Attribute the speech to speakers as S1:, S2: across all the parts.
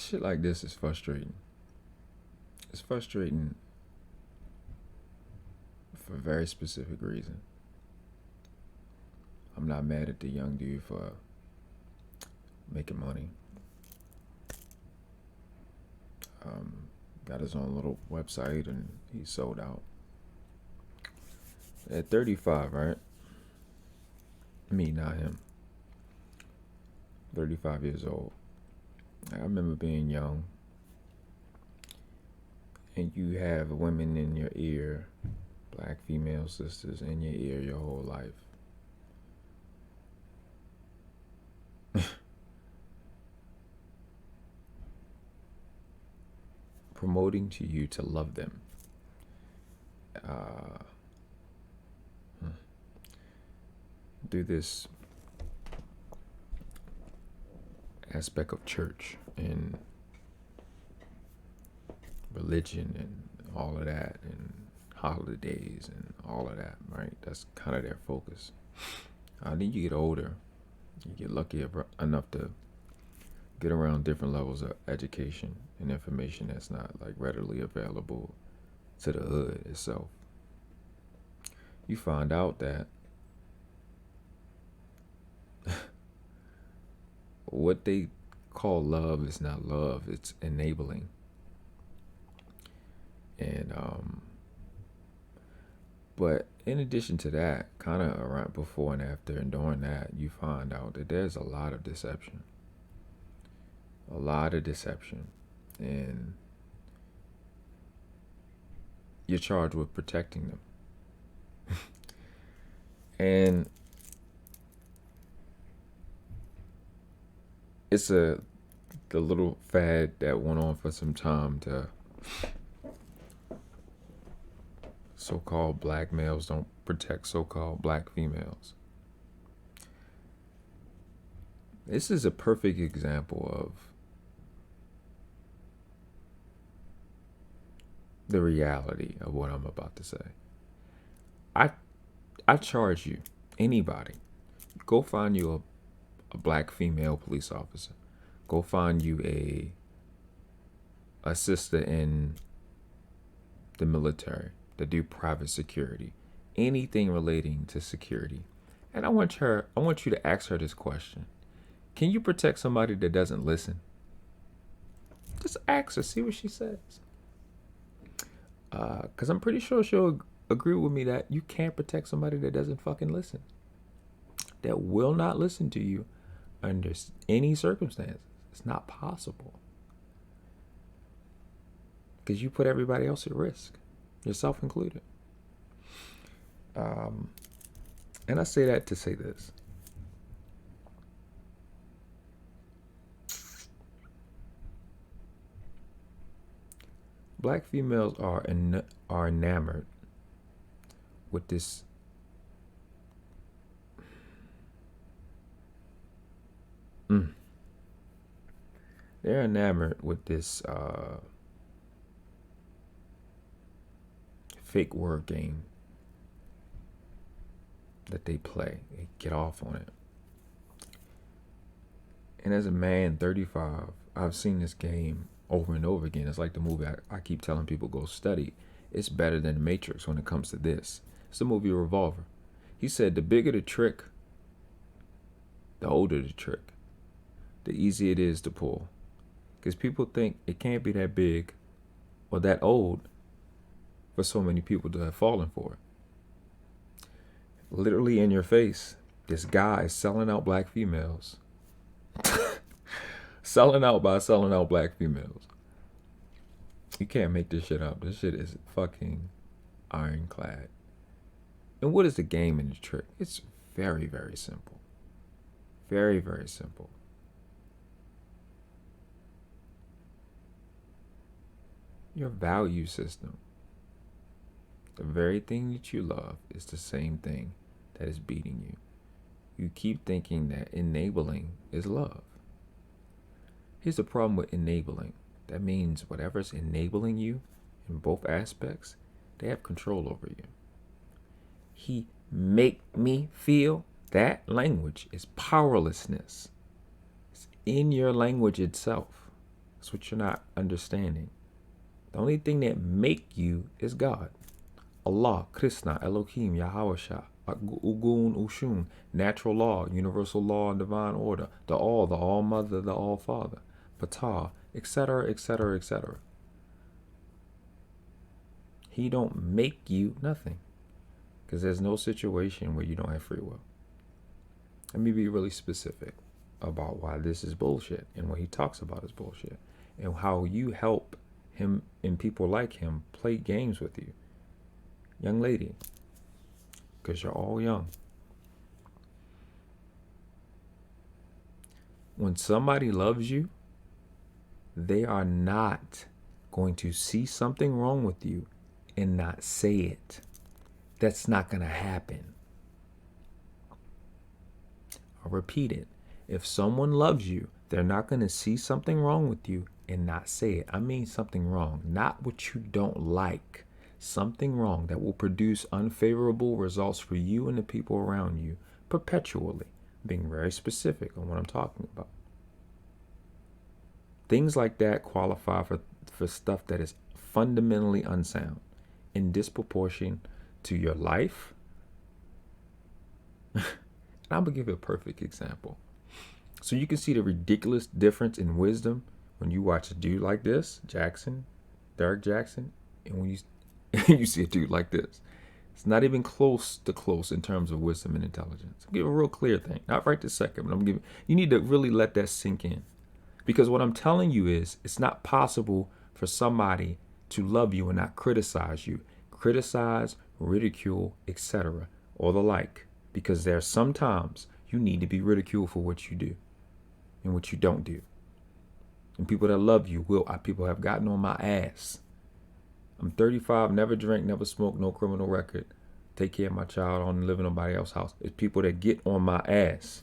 S1: Shit like this is frustrating. It's frustrating for a very specific reason. I'm not mad at the young dude for making money. Got his own little website and he sold out. At 35, right? Me, not him. 35 years old. I remember being young and you have women in your ear, black female sisters in your ear your whole life. Promoting to you to love them. Through this aspect of church and religion and all of that and holidays and all of that, right? That's kind of their focus. Then you get older, you get lucky enough to get around different levels of education and information that's not like readily available to the hood itself. You find out that what they call love is not love, it's enabling. And but in addition to that, kind of around before and after and during that, you find out that there's a lot of deception. A lot of deception. And you're charged with protecting them. And it's the little fad that went on for some time to so-called black males don't protect so-called black females. This is a perfect example of the reality of what I'm about to say. I charge you, anybody, go find you a black female police officer. Go find you a sister in the military that do private security, anything relating to security. And I want you to ask her this question. Can you protect somebody that doesn't listen? Just ask her, see what she says. Because I'm pretty sure she'll agree with me that you can't protect somebody that doesn't fucking listen. That will not listen to you under any circumstances. It's not possible. Because you put everybody else at risk, yourself included. And I say that to say this. Black females are enamored with this they're enamored with this fake word game that they play. They get off on it. And as a man, 35, I've seen this game over and over again. It's like the movie I keep telling people go study. It's better than The Matrix when it comes to this. It's the movie Revolver. He said the bigger the trick, the older the trick, the easier it is to pull. Because people think it can't be that big or that old for so many people to have fallen for it. Literally in your face, this guy is selling out black females. Selling out black females. You can't make this shit up. This shit is fucking ironclad. And what is the game and the trick? It's very, very simple. Very, very simple. Your value system. The very thing that you love is the same thing that is beating you. You keep thinking that enabling is love. Here's the problem with enabling. That means whatever's enabling you in both aspects, they have control over you. He make me feel. That language is powerlessness. It's in your language itself. That's what you're not understanding. The only thing that make you is God. Allah, Krishna, Elohim, Yahawashah, Ugun, Ushun, natural law, universal law, and divine order, the All Mother, the All Father, Ptah, etc., etc., etc. He don't make you nothing, because there's no situation where you don't have free will. Let me be really specific about why this is bullshit and what he talks about is bullshit, and how you help him and people like him play games with you. Young lady, because you're all young. When somebody loves you, they are not going to see something wrong with you and not say it. That's not going to happen. I'll repeat it. If someone loves you, they're not going to see something wrong with you and not say it. I mean something wrong, not what you don't like. Something wrong that will produce unfavorable results for you and the people around you perpetually. Being very specific on what I'm talking about. Things like that qualify for stuff that is fundamentally unsound, in disproportion to your life. And I'm going to give you a perfect example. So you can see the ridiculous difference in wisdom when you watch a dude like this, JAXN, DERRICK JAXN, and when you see a dude like this. It's not even close to close in terms of wisdom and intelligence. I'll give a real clear thing. Not right this second, but you need to really let that sink in. Because what I'm telling you is, it's not possible for somebody to love you and not criticize you. Criticize, ridicule, etc. or the like. Because there are sometimes you need to be ridiculed for what you do and what you don't do. And people that love you people have gotten on my ass. I'm 35, never drank, never smoked, no criminal record. Take care of my child, I don't live in nobody else's house. It's people that get on my ass.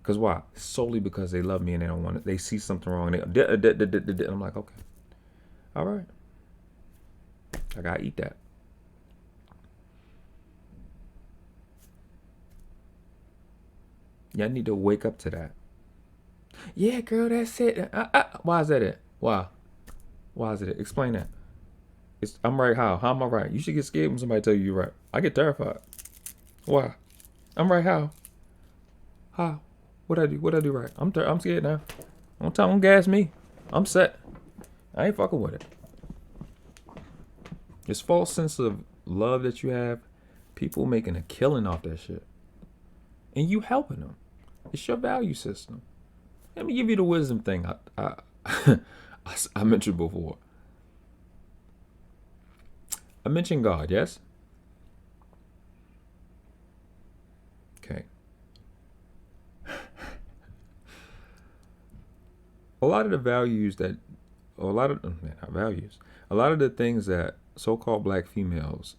S1: Because why? Solely because they love me and they don't want it. They see something wrong. And I'm like, okay. All right. I got to eat that. Y'all need to wake up to that. Yeah, girl, that's it. Why is that it? Why? Why is it? Explain that. I'm right how? How am I right? You should get scared when somebody tell you you're right. I get terrified. Why? I'm right how? How? What I do? What I do right? I'm scared now. Don't gas me. I'm set. I ain't fucking with it. This false sense of love that you have, people making a killing off that shit. And you helping them. It's your value system. Let me give you the wisdom thing I mentioned before. I mentioned God, yes? Okay. A lot of the things that so-called black females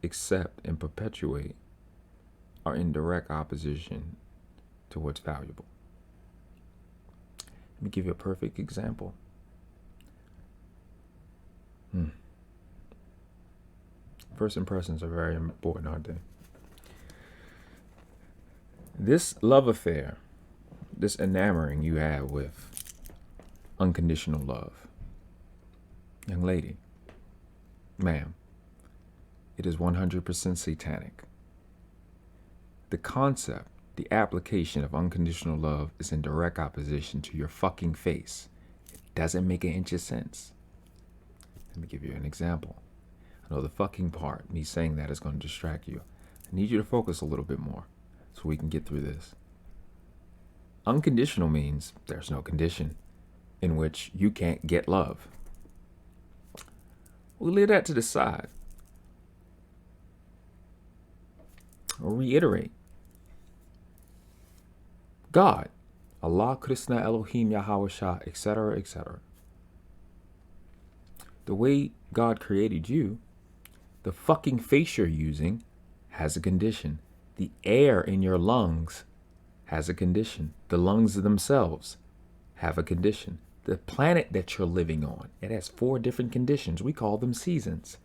S1: accept and perpetuate are in direct opposition to what's valuable. Let me give you a perfect example. First impressions are very important, aren't they? This love affair, this enamoring you have with unconditional love. Young lady, ma'am, it is 100% satanic. The concept, the application of unconditional love is in direct opposition to your fucking face. It doesn't make an inch of sense. Let me give you an example. I know the fucking part, me saying that, is going to distract you. I need you to focus a little bit more so we can get through this. Unconditional means there's no condition in which you can't get love. We'll leave that to the side. I'll reiterate. God, Allah, Krishna, Elohim, Yahawashah, etc., etc. The way God created you, the fucking face you're using has a condition. The air in your lungs has a condition. The lungs themselves have a condition. The planet that you're living on, it has 4 different conditions. We call them seasons.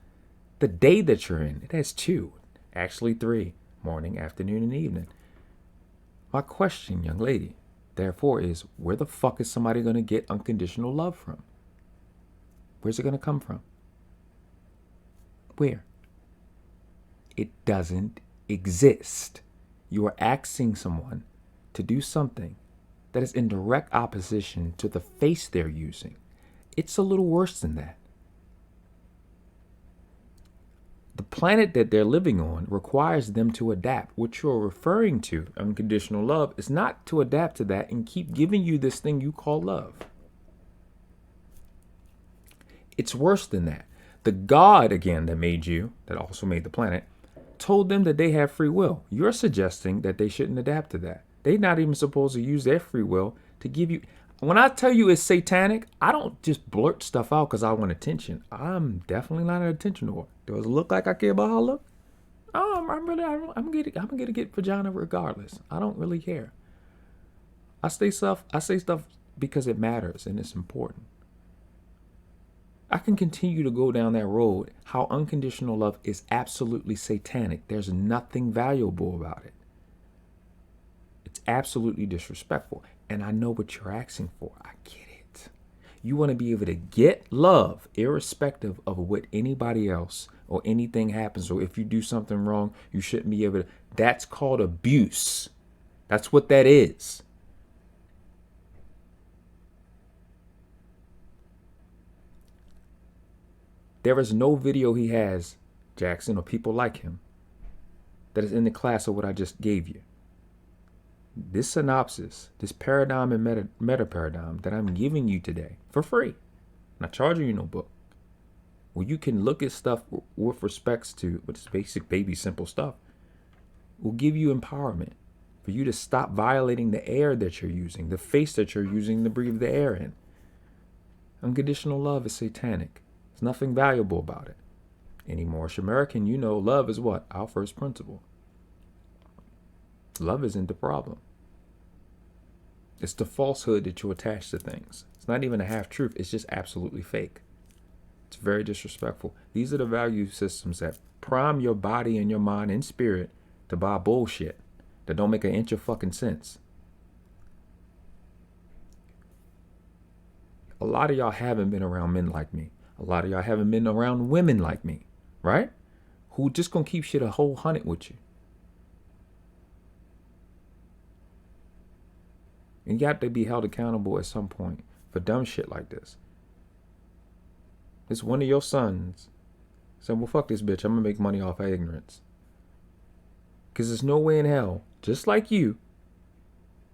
S1: The day that you're in, it has 2, actually 3, morning, afternoon, and evening. My question, young lady, Therefore is, where the fuck is somebody going to get unconditional love from? Where's it going to come from? Where? It doesn't exist. You are asking someone to do something that is in direct opposition to the face they're using. It's a little worse than that. The planet that they're living on requires them to adapt. What you're referring to, unconditional love, is not to adapt to that and keep giving you this thing you call love. It's worse than that. The God, again, that made you, that also made the planet, told them that they have free will. You're suggesting that they shouldn't adapt to that. They're not even supposed to use their free will to give you. When I tell you it's satanic, I don't just blurt stuff out because I want attention. I'm definitely not an attention whore. Does it look like I care about how I look? I'm gonna get vagina regardless. I don't really care. I say stuff because it matters and it's important. I can continue to go down that road, how unconditional love is absolutely satanic. There's nothing valuable about it. It's absolutely disrespectful. And I know what you're asking for. I get it. You want to be able to get love irrespective of what anybody else or anything happens. Or if you do something wrong, you shouldn't be able to. That's called abuse. That's what that is. There is no video he has, Jackson, or people like him, that is in the class of what I just gave you. This synopsis, this paradigm and meta paradigm that I'm giving you today for free, I'm not charging you no book, where you can look at stuff with respects to what's basic, baby, simple stuff, will give you empowerment for you to stop violating the air that you're using, the face that you're using to breathe the air in. Unconditional love is satanic. There's nothing valuable about it. Any Moorish American, you know, love is what? Our first principle. Love isn't the problem. It's the falsehood that you attach to things. It's not even a half truth. It's just absolutely fake. It's very disrespectful. These are the value systems that prime your body and your mind and spirit to buy bullshit that don't make an inch of fucking sense. A lot of y'all haven't been around men like me. A lot of y'all haven't been around women like me, right? Who just gonna keep shit a whole hundred with you. And you have to be held accountable at some point for dumb shit like this. It's one of your sons saying, well, fuck this bitch. I'm going to make money off of ignorance. Because there's no way in hell, just like you,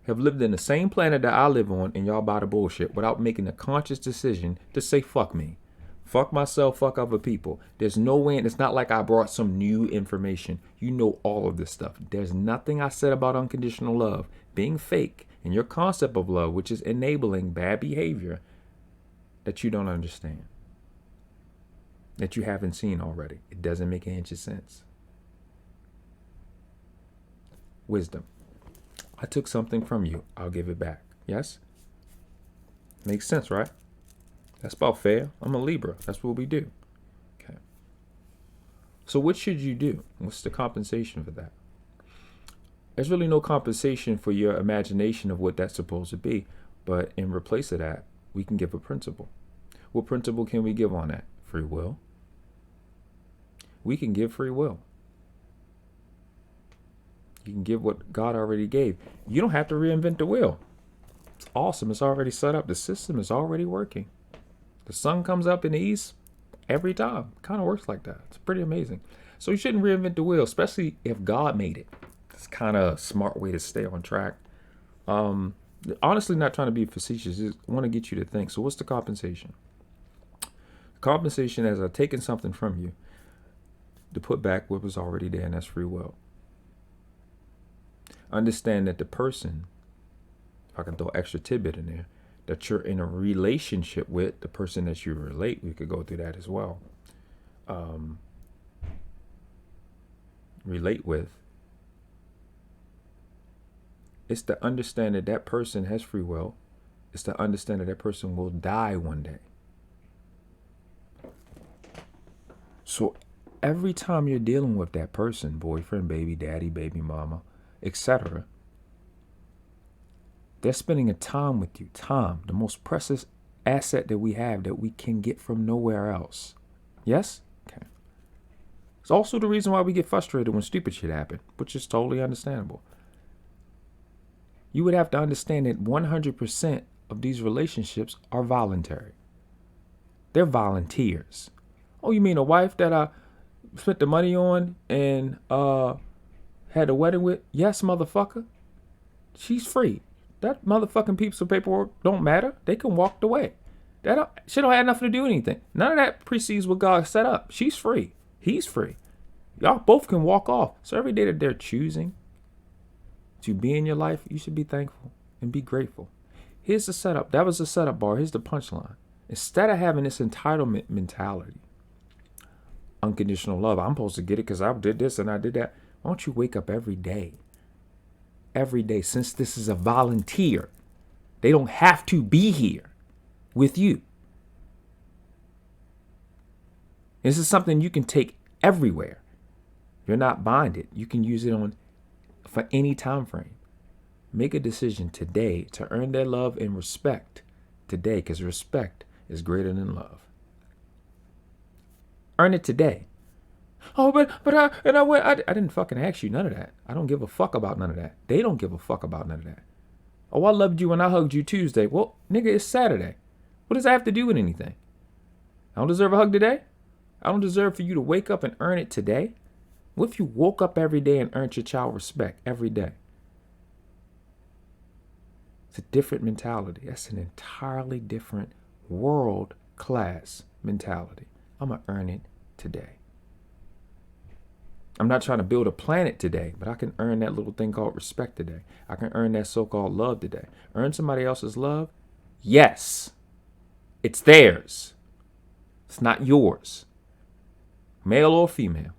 S1: have lived in the same planet that I live on and y'all buy the bullshit without making a conscious decision to say, fuck me. Fuck myself, fuck other people. There's no way, and it's not like I brought some new information. You know all of this stuff. There's nothing I said about unconditional love being fake and your concept of love, which is enabling bad behavior, that you don't understand, that you haven't seen already. It doesn't make an inch of sense. Wisdom. I took something from you. I'll give it back. Yes? Makes sense, right? That's about fair. I'm a Libra. That's what we do. Okay. So what should you do? What's the compensation for that? There's really no compensation for your imagination of what that's supposed to be. But in replace of that, we can give a principle. What principle can we give on that? Free will. We can give free will. You can give what God already gave. You don't have to reinvent the wheel. It's awesome. It's already set up. The system is already working. The sun comes up in the east every time. It kind of works like that. It's pretty amazing. So you shouldn't reinvent the wheel, especially if God made it. It's kind of a smart way to stay on track. Honestly, not trying to be facetious. Just want to get you to think. So what's the compensation? Compensation is I've taken something from you to put back what was already there, and that's free will. Understand that the person, if I can throw extra tidbit in there, that you're in a relationship with, the person that you relate, we could go through that as well. Relate with. It's to understand that that person has free will. It's to understand that that person will die one day. So every time you're dealing with that person, boyfriend, baby, daddy, baby mama, etc., They're spending a time with you. Time, the most precious asset that we have that we can get from nowhere else. Yes? Okay. It's also the reason why we get frustrated when stupid shit happens, which is totally understandable. You would have to understand that 100% of these relationships are voluntary. They're volunteers. Oh, you mean a wife that I spent the money on and had a wedding with? Yes, motherfucker. She's free. That motherfucking piece of paperwork don't matter. They can walk away. She don't have nothing to do with anything. None of that precedes what God set up. She's free. He's free. Y'all both can walk off. So every day that they're choosing to be in your life, you should be thankful and be grateful. Here's the setup. That was the setup bar. Here's the punchline. Instead of having this entitlement mentality, unconditional love, I'm supposed to get it because I did this and I did that. Why don't you wake up every day? Every day, since this is a volunteer, they don't have to be here with you. This is something you can take everywhere. You're not binded. You can use it on for any time frame. Make a decision today to earn their love and respect today, because respect is greater than love. Earn it today. Oh, I didn't fucking ask you none of that. I don't give a fuck about none of that. They don't give a fuck about none of that. Oh, I loved you when I hugged you Tuesday. Well, nigga, it's Saturday. What does that have to do with anything? I don't deserve a hug today? I don't deserve for you to wake up and earn it today? What if you woke up every day and earned your child respect every day? It's a different mentality. That's an entirely different world-class mentality. I'm going to earn it today. I'm not trying to build a planet today, but I can earn that little thing called respect today. I can earn that so-called love today. Earn somebody else's love? Yes. It's theirs. It's not yours. Male or female.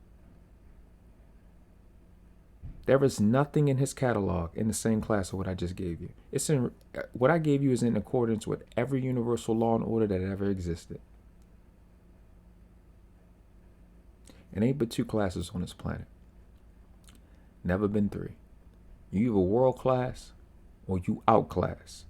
S1: There is nothing in his catalog in the same class of what I just gave you. What I gave you is in accordance with every universal law and order that ever existed. It ain't but 2 classes on this planet. Never been 3. You either world class or you outclass.